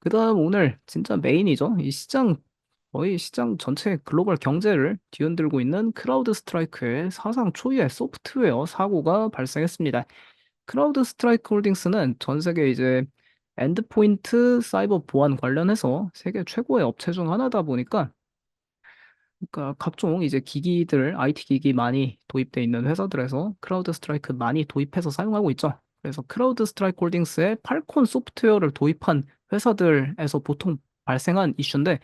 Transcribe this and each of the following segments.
그다음 오늘 진짜 메인이죠. 이 시장 거의 시장 전체 글로벌 경제를 뒤흔들고 있는 크라우드 스트라이크의 사상 초유의 소프트웨어 사고가 발생했습니다. 크라우드 스트라이크 홀딩스는 전 세계 이제 엔드포인트 사이버 보안 관련해서 세계 최고의 업체 중 하나다 보니까 그러니까 각종 이제 기기들, IT 기기 많이 도입돼 있는 회사들에서 크라우드 스트라이크 많이 도입해서 사용하고 있죠. 그래서 크라우드 스트라이크 홀딩스에 팔콘 소프트웨어를 도입한 회사들에서 보통 발생한 이슈인데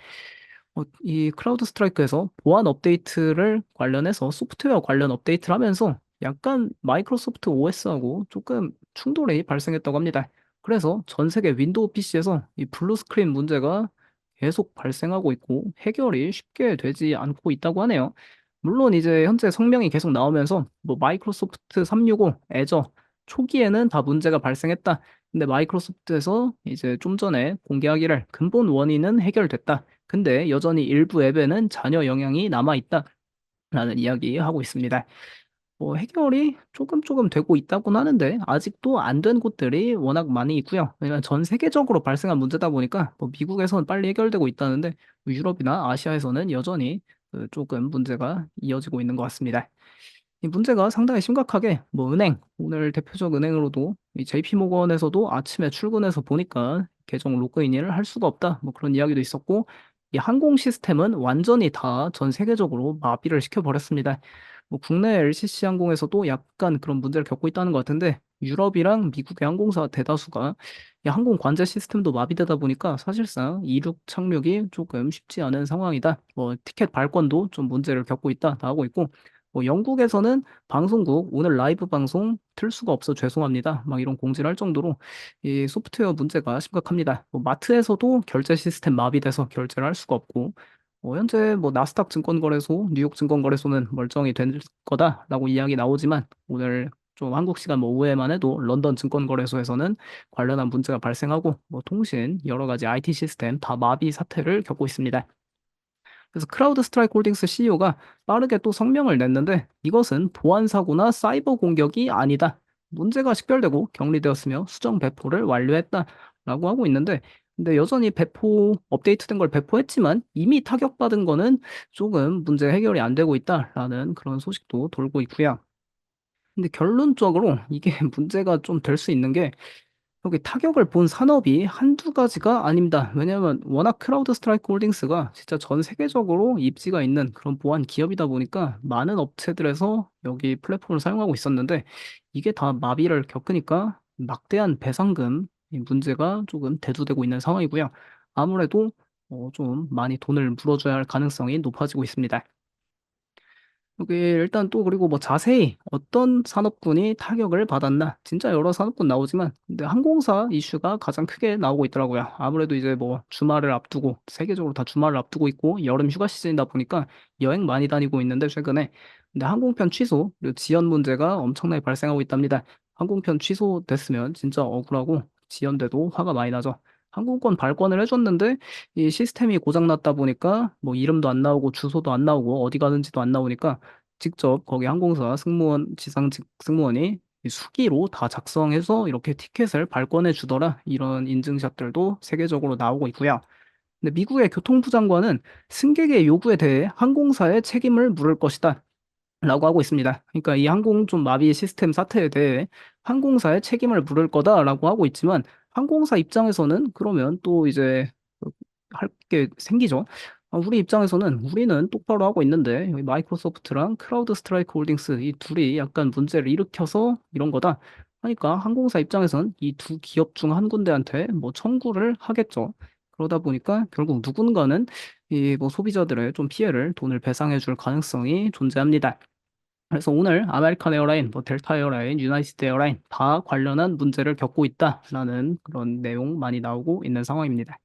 이 크라우드 스트라이크에서 보안 업데이트를 관련해서 소프트웨어 관련 업데이트를 하면서 약간 마이크로소프트 OS하고 조금 충돌이 발생했다고 합니다. 그래서 전 세계 윈도우 PC에서 이 블루 스크린 문제가 계속 발생하고 있고 해결이 쉽게 되지 않고 있다고 하네요. 물론 이제 현재 성명이 계속 나오면서 뭐 마이크로소프트 365, 애저 초기에는 다 문제가 발생했다. 근데 마이크로소프트에서 이제 좀 전에 공개하기를 근본 원인은 해결됐다. 근데 여전히 일부 앱에는 잔여 영향이 남아 있다라는 이야기하고 있습니다. 뭐 해결이 조금 조금 되고 있다고는 하는데 아직도 안 된 곳들이 워낙 많이 있고요. 왜냐면 전 세계적으로 발생한 문제다 보니까 뭐 미국에서는 빨리 해결되고 있다는데 뭐 유럽이나 아시아에서는 여전히 조금 문제가 이어지고 있는 것 같습니다. 이 문제가 상당히 심각하게 뭐 은행 오늘 대표적 은행으로도 이 JP모건에서도 아침에 출근해서 보니까 계정 로그인을 할 수가 없다. 뭐 그런 이야기도 있었고 이 항공 시스템은 완전히 다 전 세계적으로 마비를 시켜버렸습니다. 뭐 국내 LCC 항공에서도 약간 그런 문제를 겪고 있다는 것 같은데 유럽이랑 미국의 항공사 대다수가 이 항공 관제 시스템도 마비되다 보니까 사실상 이륙 착륙이 조금 쉽지 않은 상황이다. 뭐 티켓 발권도 좀 문제를 겪고 있다 나오고 있고 뭐 영국에서는 방송국 "오늘 라이브 방송 틀 수가 없어 죄송합니다." 막 이런 공지를 할 정도로 이 소프트웨어 문제가 심각합니다. 뭐 마트에서도 결제 시스템 마비돼서 결제를 할 수가 없고 현재 뭐 나스닥 증권거래소, 뉴욕 증권거래소는 "멀쩡히 될 거다."라고 이야기 나오지만 오늘 좀 한국 시간 뭐 오후에만 해도 런던 증권거래소에서는 관련한 문제가 발생하고 뭐 통신 여러 가지 IT 시스템 다 마비 사태를 겪고 있습니다. 그래서 크라우드 스트라이크 홀딩스 CEO가 빠르게 또 성명을 냈는데 이것은 보안 사고나 사이버 공격이 아니다. 문제가 식별되고 격리되었으며 수정 배포를 완료했다라고 하고 있는데 근데 여전히 배포 업데이트된 걸 배포했지만 이미 타격받은 거는 조금 문제 해결이 안 되고 있다라는 그런 소식도 돌고 있고요. 근데 결론적으로 이게 문제가 좀 될 수 있는 게 여기 타격을 본 산업이 한두 가지가 아닙니다. 왜냐하면 워낙 크라우드 스트라이크 홀딩스가 진짜 전 세계적으로 입지가 있는 그런 보안 기업이다 보니까 많은 업체들에서 여기 플랫폼을 사용하고 있었는데 이게 다 마비를 겪으니까 막대한 배상금 이 문제가 조금 대두되고 있는 상황이고요. 아무래도 좀 많이 돈을 물어줘야 할 가능성이 높아지고 있습니다. 여기 일단 또 그리고 뭐 자세히 어떤 산업군이 타격을 받았나 진짜 여러 산업군 나오지만 근데 항공사 이슈가 가장 크게 나오고 있더라고요. 아무래도 이제 뭐 주말을 앞두고 세계적으로 다 주말을 앞두고 있고 여름 휴가 시즌이다 보니까 여행 많이 다니고 있는데 최근에 근데 항공편 취소 그리고 지연 문제가 엄청나게 발생하고 있답니다. 항공편 취소됐으면 진짜 억울하고 지연돼도 화가 많이 나죠. 항공권 발권을 해줬는데 이 시스템이 고장 났다 보니까 뭐 이름도 안 나오고 주소도 안 나오고 어디 가는지도 안 나오니까 직접 거기 항공사 승무원 지상직 승무원이 이 수기로 다 작성해서 이렇게 티켓을 발권해 주더라. 이런 인증샷들도 세계적으로 나오고 있고요. 근데 미국의 교통부 장관은 승객의 요구에 대해 항공사에 책임을 물을 것이다. 라고 하고 있습니다. 그러니까 이 항공 좀 마비 시스템 사태에 대해 항공사에 책임을 물을 거다라고 하고 있지만 항공사 입장에서는 그러면 또 이제 할 게 생기죠. 우리 입장에서는 우리는 똑바로 하고 있는데 여기 마이크로소프트랑 크라우드 스트라이크 홀딩스 이 둘이 약간 문제를 일으켜서 이런 거다. 하니까 항공사 입장에선 이 두 기업 중 한 군데한테 뭐 청구를 하겠죠. 그러다 보니까 결국 누군가는 이 뭐 소비자들의 좀 피해를 돈을 배상해 줄 가능성이 존재합니다. 그래서 오늘 아메리칸 에어라인, 뭐 델타 에어라인, 유나이티드 에어라인 다 관련한 문제를 겪고 있다라는 그런 내용 많이 나오고 있는 상황입니다.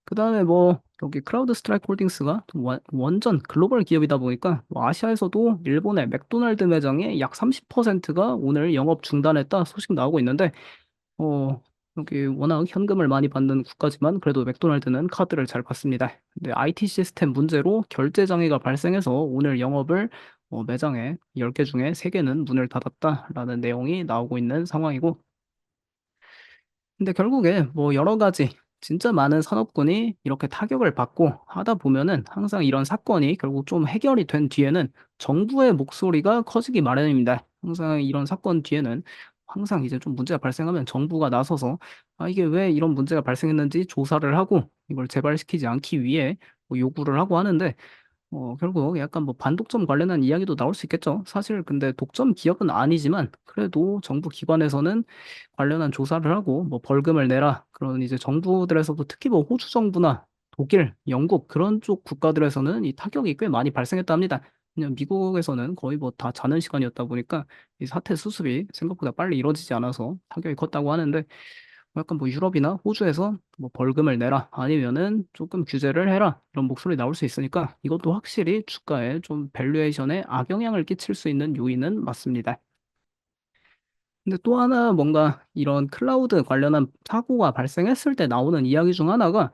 그다음에 뭐 여기 크라우드 스트라이크 홀딩스가 좀 완전 글로벌 기업이다 보니까 뭐 아시아에서도 일본의 맥도날드 매장의 약 30%가 오늘 영업 중단했다 소식 나오고 있는데 어 여기 워낙 현금을 많이 받는 국가지만 그래도 맥도날드는 카드를 잘 받습니다. 근데 IT 시스템 문제로 결제 장애가 발생해서 오늘 영업을 매장에 10개 중에 3개는 문을 닫았다라는 내용이 나오고 있는 상황이고 근데 결국에 뭐 여러 가지 진짜 많은 산업군이 이렇게 타격을 받고 하다 보면은 항상 이런 사건이 결국 좀 해결이 된 뒤에는 정부의 목소리가 커지기 마련입니다. 항상 이런 사건 뒤에는 항상 이제 좀 문제가 발생하면 정부가 나서서 이게 왜 이런 문제가 발생했는지 조사를 하고 이걸 재발시키지 않기 위해 뭐 요구를 하고 하는데 결국 약간 뭐 반독점 관련한 이야기도 나올 수 있겠죠. 사실 근데 독점 기업은 아니지만 그래도 정부 기관에서는 관련한 조사를 하고 뭐 "벌금을 내라." 그런 이제 정부들에서도 특히 뭐 호주 정부나 독일, 영국 그런 쪽 국가들에서는 이 타격이 꽤 많이 발생했다 합니다. 왜냐면 미국에서는 거의 뭐 다 자는 시간이었다 보니까 이 사태 수습이 생각보다 빨리 이루어지지 않아서 타격이 컸다고 하는데 약간 뭐 유럽이나 호주에서 뭐 "벌금을 내라." 아니면은 "쪼끔 규제를 해라." 이런 목소리 나올 수 있으니까 이것도 확실히 주가에 좀 밸류에이션에 악영향을 끼칠 수 있는 요인은 맞습니다. 근데 또 하나 뭔가 이런 클라우드 관련한 사고가 발생했을 때 나오는 이야기 중 하나가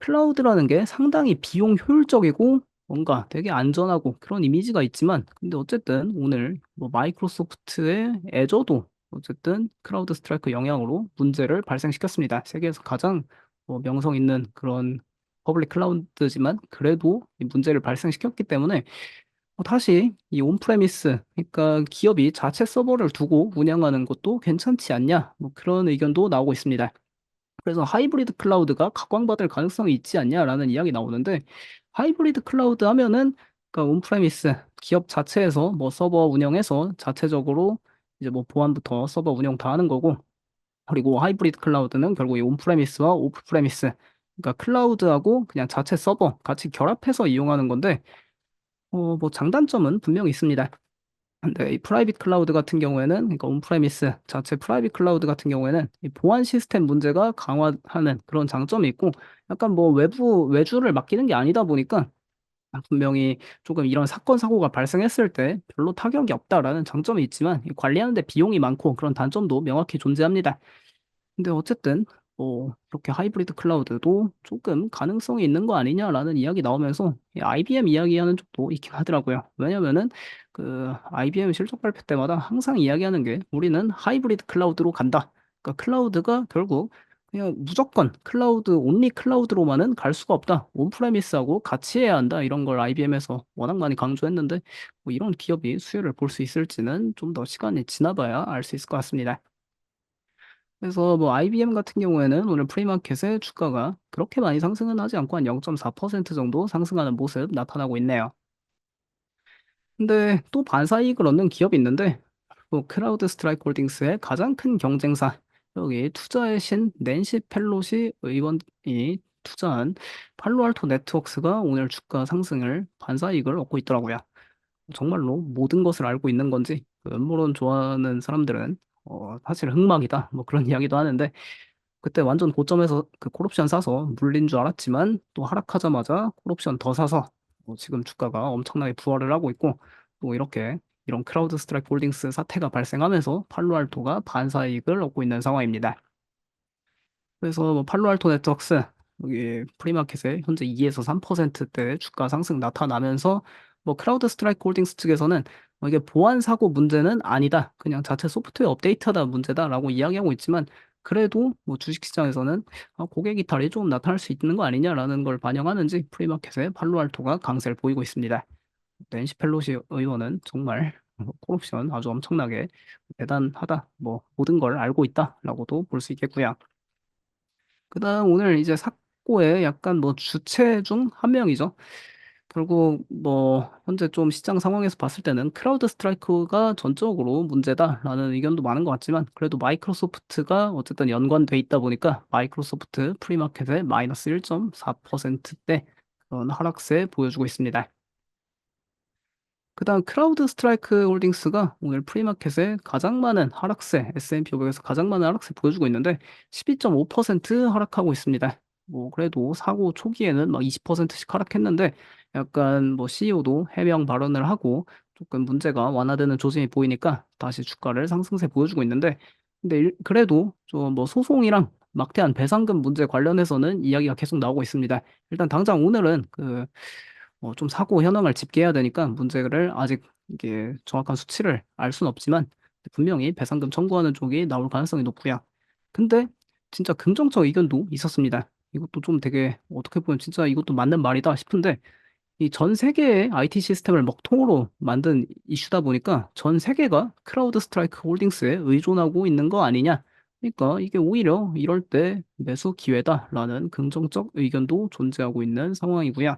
클라우드라는 게 상당히 비용 효율적이고 뭔가 되게 안전하고 그런 이미지가 있지만 근데 어쨌든 오늘 뭐 마이크로소프트의 애저도 어쨌든 크라우드 스트라이크 영향으로 문제를 발생시켰습니다. 세계에서 가장 뭐 명성 있는 그런 퍼블릭 클라우드지만 그래도 이 문제를 발생시켰기 때문에 다시 이 온 프레미스 그러니까 기업이 자체 서버를 두고 운영하는 것도 괜찮지 않냐 뭐 그런 의견도 나오고 있습니다. 그래서 "하이브리드 클라우드가 각광받을 가능성이 있지 않냐?"라는 이야기 나오는데 하이브리드 클라우드 하면은 그러니까 온 프레미스 기업 자체에서 뭐 서버 운영해서 자체적으로 이제 뭐 보안부터 서버 운영 다 하는 거고 그리고 하이브리드 클라우드는 결국 이 온 프레미스와 오프 프레미스 그러니까 클라우드하고 그냥 자체 서버 같이 결합해서 이용하는 건데 뭐 장단점은 분명히 있습니다. 근데 이 프라이빗 클라우드 같은 경우에는 그러니까 온 프레미스 자체 프라이빗 클라우드 같은 경우에는 이 보안 시스템 문제가 강화하는 그런 장점이 있고 약간 뭐 외부 외주를 맡기는 게 아니다 보니까 분명히 조금 이런 사건 사고가 발생했을 때 '별로 타격이 없다.'라는 장점이 있지만 이 관리하는 데 비용이 많고 그런 단점도 명확히 존재합니다. 근데 어쨌든 이렇게 "하이브리드 클라우드도 조금 가능성이 있는 거 아니냐?"라는 이야기 나오면서 이 IBM 이야기하는 쪽도 있긴 하더라고요. 왜냐면은 IBM 실적 발표 때마다 항상 이야기하는 게 "우리는 하이브리드 클라우드로 간다." 그러니까 클라우드가 결국 그냥 무조건 클라우드 온리 클라우드로만은 갈 수가 없다. "온 프레미스하고 같이 해야 한다." 이런 걸 IBM에서 워낙 많이 강조했는데 뭐 이런 기업이 수혜를 볼 수 있을지는 좀 더 시간이 지나 봐야 알 수 있을 것 같습니다. 그래서 뭐 IBM 같은 경우에는 오늘 프리마켓에 주가가 그렇게 많이 상승은 하지 않고 한 0.4% 정도 상승하는 모습 나타나고 있네요. 근데 또 반사이익을 얻는 기업이 있는데 뭐 크라우드 스트라이크 홀딩스의 가장 큰 경쟁사 여기 투자의 신 낸시 펠로시 의원이 투자한 팔로알토 네트워크스가 오늘 주가 상승을 반사이익을 얻고 있더라고요. 정말로 모든 것을 알고 있는 건지 그 음모론 좋아하는 사람들은 "사실 흑막이다." 뭐 그런 이야기도 하는데 그때 완전 고점에서 그 콜옵션 사서 물린 줄 알았지만 또 하락하자마자 콜옵션 더 사서 지금 주가가 엄청나게 부활을 하고 있고 또 이렇게 이런 크라우드 스트라이크 홀딩스 사태가 발생하면서 팔로알토가 반사이익을 얻고 있는 상황입니다. 그래서 뭐 팔로알토 네트워크스 여기 프리마켓에 현재 2에서 3%대 주가 상승 나타나면서 뭐 크라우드 스트라이크 홀딩스 측에서는 이게 "보안 사고 문제는 아니다. 그냥 자체 소프트웨어 업데이트하다 문제다."라고 이야기하고 있지만 그래도 뭐 주식시장에서는 고객 이탈이 좀 나타날 수 있는 거 아니냐.'라는 걸 반영하는지 프리마켓에 팔로알토가 강세를 보이고 있습니다. 낸시 펠로시 의원은 정말 콜옵션 아주 엄청나게 "대단하다. 뭐 모든 걸 알고 있다."라고도 볼 수 있겠고요. 그다음 오늘 이제 삭고의 약간 뭐 주체 중 한 명이죠. 결국 뭐 현재 좀 시장 상황에서 봤을 때는 '크라우드 스트라이크가 전적으로 문제다.'라는 의견도 많은 것 같지만 그래도 마이크로소프트가 어쨌든 연관돼 있다 보니까 마이크로소프트 프리마켓에 마이너스 1.4%대 그런 하락세 보여주고 있습니다. 그다음 크라우드 스트라이크 홀딩스가 오늘 프리마켓에 가장 많은 하락세 S&P 500에서 가장 많은 하락세 보여주고 있는데 12.5% 하락하고 있습니다. 뭐 그래도 사고 초기에는 막 20%씩 하락했는데 약간 뭐 CEO도 해명 발언을 하고 조금 문제가 완화되는 조짐이 보이니까 다시 주가를 상승세 보여주고 있는데 근데 그래도 좀 뭐 소송이랑 막대한 배상금 문제 관련해서는 이야기가 계속 나오고 있습니다. 일단 당장 오늘은 좀 사고 현황을 집계해야 되니까 문제를 아직 이게 정확한 수치를 알 수는 없지만 분명히 배상금 청구하는 쪽이 나올 가능성이 높고요. 근데 진짜 긍정적 의견도 있었습니다. 이것도 좀 되게 어떻게 보면 진짜 이것도 맞는 말이다 싶은데 이 전 세계의 IT 시스템을 먹통으로 만든 이슈다 보니까 전 세계가 크라우드 스트라이크 홀딩스에 의존하고 있는 거 아니냐. 그러니까 이게 오히려 이럴 때 매수 기회다라는 긍정적 의견도 존재하고 있는 상황이고요.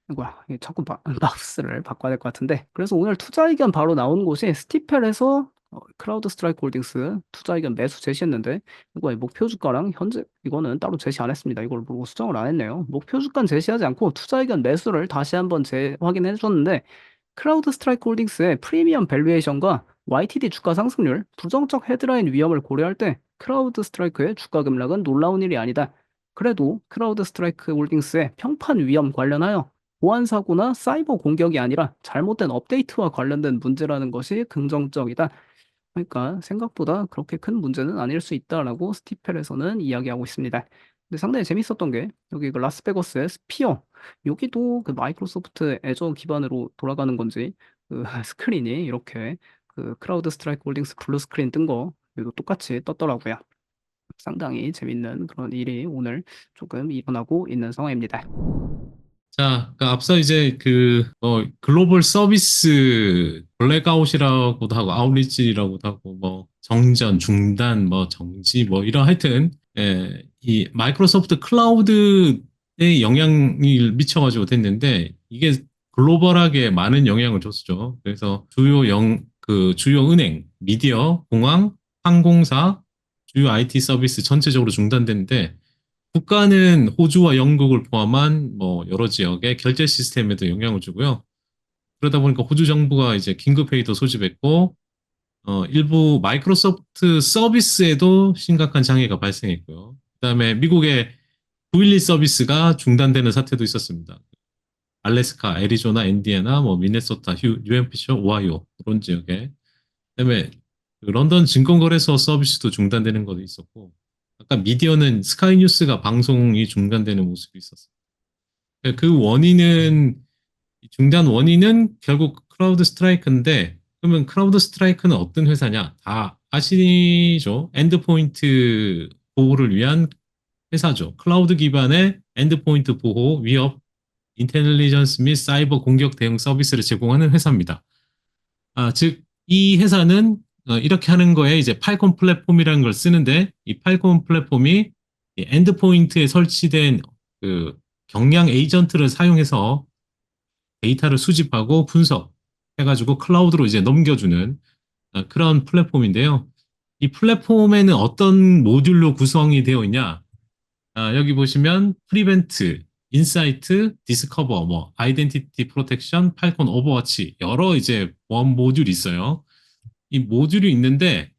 아이고야, 이게 자꾸 마 마우스를 바꿔야 될 것 같은데 그래서 오늘 투자 의견 바로 나오는 곳이 스티펠에서 크라우드 스트라이크 홀딩스 투자 의견 매수 제시했는데 이거의 목표 주가랑 현재 이거는 따로 제시 안 했습니다. 이걸 모르고 수정을 안 했네요. 목표 주가는 제시하지 않고 투자 의견 매수를 다시 한번 재확인해 주셨는데 크라우드 스트라이크 홀딩스의 프리미엄 밸류에이션과 YTD 주가 상승률, 부정적 헤드라인 위험을 고려할 때 크라우드 스트라이크의 주가 급락은 놀라운 일이 아니다. 그래도 크라우드 스트라이크 홀딩스의 평판 위험 관련하여 보안 사고나 사이버 공격이 아니라 잘못된 업데이트와 관련된 문제라는 것이 긍정적이다. 그러니까 생각보다 그렇게 큰 문제는 아닐 수 있다라고 스티펠에서는 이야기하고 있습니다. 근데 상당히 재밌었던 게 여기 그 라스베거스의 스피어 여기도 그 마이크로소프트 애저 기반으로 돌아가는 건지 그 스크린이 이렇게 그 크라우드 스트라이크 홀딩스 블루 스크린 뜬 거 이거 똑같이 떴더라고요. 상당히 재밌는 그런 일이 오늘 조금 일어나고 있는 상황입니다. 자, 앞서 이제 글로벌 서비스 블랙아웃이라고도 하고 아웃리치라고도 하고 뭐 정전, 중단, 뭐 정지 뭐 이런 하여튼 이 마이크로소프트 클라우드에 영향을 미쳐가지고 됐는데 이게 글로벌하게 많은 영향을 줬죠. 그래서 주요 은행, 미디어, 공항, 항공사, 주요 IT 서비스 전체적으로 중단됐는데 국가는 호주와 영국을 포함한 뭐 여러 지역의 결제 시스템에도 영향을 주고요. 그러다 보니까 호주 정부가 이제 긴급회의도 소집했고, 일부 마이크로소프트 서비스에도 심각한 장애가 발생했고요. 그다음에 미국의 911 서비스가 중단되는 사태도 있었습니다. 알래스카, 애리조나, 인디애나, 뭐 미네소타, 뉴햄피셔, 오하이오 그런 지역에 그다음에 그 런던 증권거래소 서비스도 중단되는 것도 있었고, 아까 미디어는 스카이뉴스가 방송이 중단되는 모습이 있었어요. 그 원인은 중단 원인은 결국 크라우드 스트라이크인데 그러면 크라우드 스트라이크는 어떤 회사냐? 다 아시죠? 엔드포인트 보호를 위한 회사죠. 클라우드 기반의 엔드포인트 보호, 위협, 인텔리전스 및 사이버 공격 대응 서비스를 제공하는 회사입니다. 즉, 이 회사는 이렇게 하는 거에 이제 팔콘 플랫폼이라는 걸 쓰는데 이 팔콘 플랫폼이 이 엔드포인트에 설치된 그 경량 에이전트를 사용해서 데이터를 수집하고 분석해가지고 클라우드로 이제 넘겨주는 그런 플랫폼인데요. 이 플랫폼에는 어떤 모듈로 구성이 되어 있냐? 여기 보시면 프리벤트, 인사이트, 디스커버, 뭐 아이덴티티 프로텍션, 팔콘 오버워치 여러 이제 보안 모듈이 있어요. 이 모듈이 있는데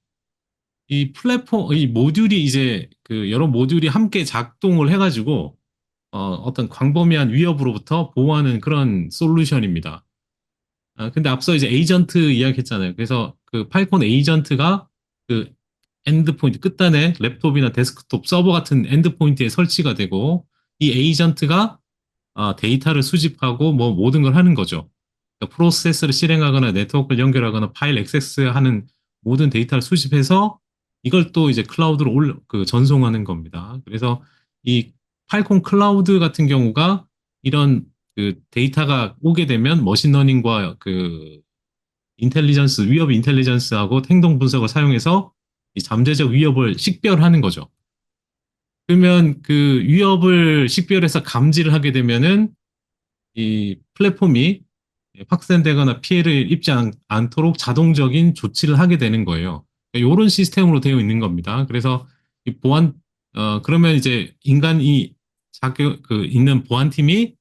이 모듈이 이제 그 여러 모듈이 함께 작동을 해가지고 어떤 광범위한 위협으로부터 보호하는 그런 솔루션입니다. 근데 앞서 이제 에이전트 이야기했잖아요. 그래서 그 팔콘 에이전트가 그 엔드포인트 끝단에 랩톱이나 데스크톱 서버 같은 엔드포인트에 설치가 되고 이 에이전트가 데이터를 수집하고 뭐 모든 걸 하는 거죠. 그러니까 프로세스를 실행하거나 네트워크를 연결하거나 파일 액세스하는 모든 데이터를 수집해서 이걸 또 이제 클라우드로 전송하는 겁니다. 그래서 이 팔콘 클라우드 같은 경우가 이런 그 데이터가 오게 되면 머신러닝과 그 위협 인텔리전스하고 행동 분석을 사용해서 이 잠재적 위협을 식별하는 거죠. 그러면 그 위협을 식별해서 감지를 하게 되면은 이 플랫폼이 확산되거나 피해를 입지 않도록 자동적인 조치를 하게 되는 거예요. 이런 시스템으로 되어 있는 겁니다. 그래서 이 그러면 이제 인간이 있는 보안팀이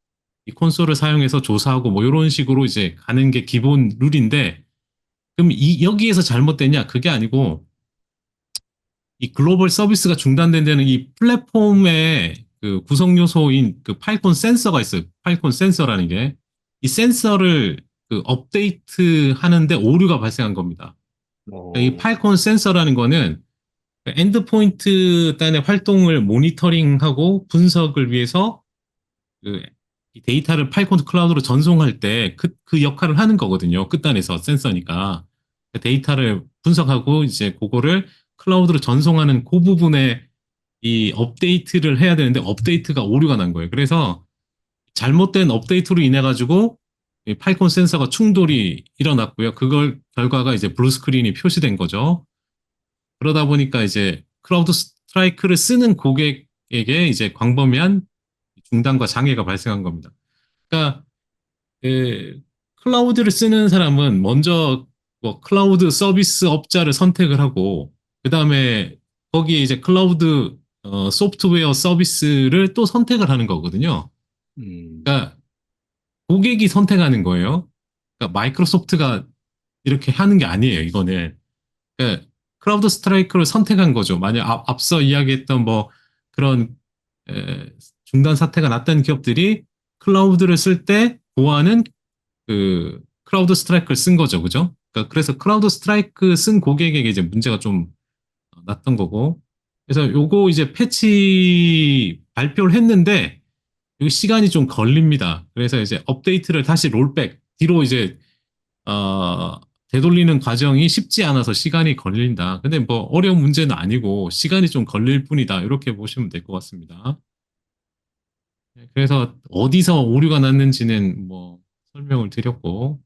이 콘솔을 사용해서 조사하고 뭐 이런 식으로 이제 가는 게 기본 룰인데, 그럼 여기에서 잘못됐냐? 그게 아니고, 이 글로벌 서비스가 중단된 데는 이 플랫폼의 그 구성 요소인 그 팔콘 센서가 있어요. 팔콘 센서라는 게. 이 센서를 그 업데이트 하는데 오류가 발생한 겁니다. 이 어. 팔콘 센서라는 거는 엔드포인트 단의 활동을 모니터링하고 분석을 위해서 그 데이터를 팔콘 클라우드로 전송할 때 그 역할을 하는 거거든요. 끝단에서 센서니까. 데이터를 분석하고 이제 그거를 클라우드로 전송하는 그 부분에 이 업데이트를 해야 되는데 업데이트가 오류가 난 거예요. 그래서 잘못된 업데이트로 인해 가지고 이 파이콘 센서가 충돌이 일어났고요. 그걸 결과가 이제 블루 스크린이 표시된 거죠. 그러다 보니까 이제 클라우드 스트라이크를 쓰는 고객에게 이제 광범위한 중단과 장애가 발생한 겁니다. 그러니까 클라우드를 쓰는 사람은 먼저 뭐 클라우드 서비스 업자를 선택을 하고 그 다음에 거기에 이제 클라우드 소프트웨어 서비스를 또 선택을 하는 거거든요. 음, 그러니까 고객이 선택하는 거예요. 그러니까 마이크로소프트가 이렇게 하는 게 아니에요. 이거는 그러니까 클라우드 스트라이크를 선택한 거죠. 만약 앞서 이야기했던 뭐 그런 에, 중단 사태가 났던 기업들이 클라우드를 쓸 때 보호하는 그 클라우드 스트라이크를 쓴 거죠. 그죠? 그러니까 그래서 클라우드 스트라이크 쓴 고객에게 이제 문제가 좀 났던 거고. 그래서 요거 이제 패치 발표를 했는데 이 시간이 좀 걸립니다. 그래서 이제 업데이트를 다시 롤백 뒤로 이제 어, 되돌리는 과정이 쉽지 않아서 시간이 걸린다. 근데 뭐 어려운 문제는 아니고 시간이 좀 걸릴 뿐이다. 이렇게 보시면 될 것 같습니다. 그래서 어디서 오류가 났는지는 뭐 설명을 드렸고